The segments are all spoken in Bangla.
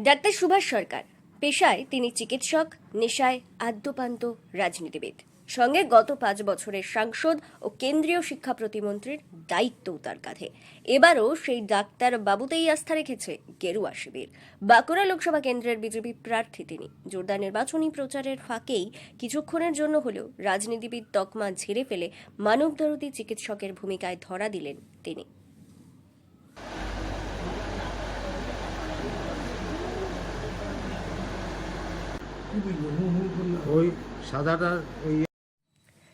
ডাক্তার সুভাষ সরকার পেশায় তিনি চিকিৎসক, নেশায় আদ্যপান্ত রাজনীতিবিদ, সঙ্গে গত 5 বছরের সাংসদ ও কেন্দ্রীয় শিক্ষা প্রতিমন্ত্রীর দায়িত্বও তার কাঁধে। এবারও সেই ডাক্তার বাবুতেই আস্থা রেখেছে গেরুয়া শিবির। বাঁকুড়া লোকসভা কেন্দ্রের বিজেপি প্রার্থী তিনি। জোরদার নির্বাচনী প্রচারের ফাঁকেই কিছুক্ষণের জন্য হলেও রাজনীতিবিদ তকমা ঝেড়ে ফেলে মানবদরদী চিকিৎসকের ভূমিকায় ধরা দিলেন তিনি। ওই সাদাটা ওই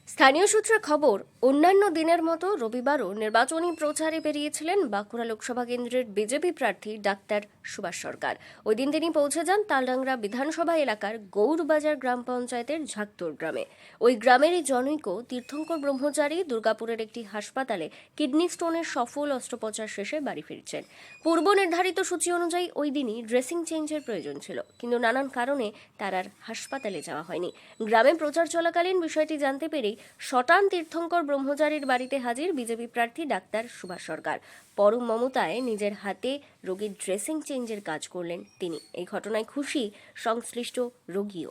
স্থানীয় সূত্রে খবর, অন্যান্য দিনের মতো রবিবারও নির্বাচনী প্রচারে বেরিয়েছিলেন বাঁকুড়া লোকসভা কেন্দ্রের বিজেপি প্রার্থী ডাক্তার সুভাষ সরকার। ওই দিন তিনি পৌঁছে যান তালডাংরা বিধানসভা এলাকার গৌরবাজার গ্রাম পঞ্চায়েতের ঝাকতোর গ্রামে। ওই গ্রামেরই জনৈক তীর্থঙ্কর ব্রহ্মচারী দুর্গাপুরের একটি হাসপাতালে কিডনি স্টোনের সফল অস্ত্রোপচার শেষে বাড়ি ফিরছেন। পূর্ব নির্ধারিত সূচি অনুযায়ী ওই দিনই ড্রেসিং চেঞ্জের প্রয়োজন ছিল, কিন্তু নানান কারণে তার আর হাসপাতালে যাওয়া হয়নি। গ্রামে প্রচার চলাকালীন বিষয়টি জানতে পেরেই শটান তীর্থঙ্কর ব্রহ্মচারীর বাড়িতে হাজির বিজেপি প্রার্থী ডাক্তার সুভাষ সরকার। পরম মমতায় নিজের হাতে রোগীর ড্রেসিং চেঞ্জের কাজ করলেন তিনি। এই ঘটনায় খুশি সংশ্লিষ্ট রোগীও।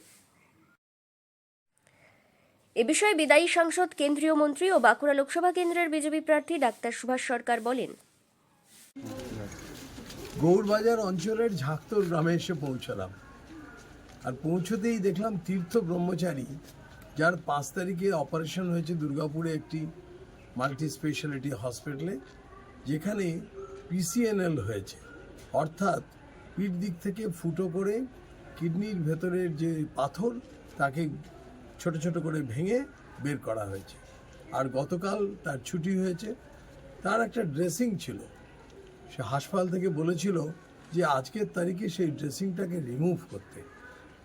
এ বিষয়ে বিদায়ী সাংসদ, কেন্দ্রীয় মন্ত্রী ও বাঁকুড়া লোকসভা কেন্দ্রের বিজেপি প্রার্থী ডাক্তার সুভাষ সরকার বলেন, গৌরবাজার অঞ্চলের ঝাকতোর গ্রামে এসে পৌঁছলাম, আর পৌঁছতেই দেখলাম তীর্থ ব্রহ্মচারী, যার 5 তারিখে অপারেশন হয়েছে দুর্গাপুরে একটি মাল্টি স্পেশালিটি হসপিটালে, যেখানে পিসিএনএল হয়েছে, অর্থাৎ পিঠ দিক থেকে ফুটো করে কিডনির ভেতরের যে পাথর তাকে ছোট ছোট করে ভেঙে বের করা হয়েছে। আর গতকাল তার ছুটি হয়েছে। তার একটা ড্রেসিং ছিল, সে হাসপাতাল থেকে বলেছিল যে আজকের তারিখে সেই ড্রেসিংটাকে রিমুভ করতে,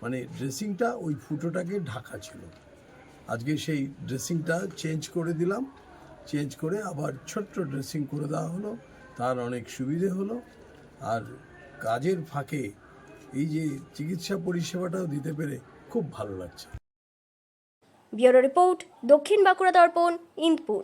মানে ড্রেসিংটা ওই ফুটোটাকে ঢাকা ছিল। আজকে সেই ড্রেসিংটা চেঞ্জ করে দিলাম, চেঞ্জ করে আবার ছোট্ট ড্রেসিং করে দেওয়া হলো। তার অনেক সুবিধে হলো, আর কাজের ফাঁকে এই যে চিকিৎসা পরিষেবাটাও দিতে পেরে খুব ভালো লাগছে। ব্যুরো রিপোর্ট, দক্ষিণ বাঁকুড়া দর্পণ, ইন্দপুর।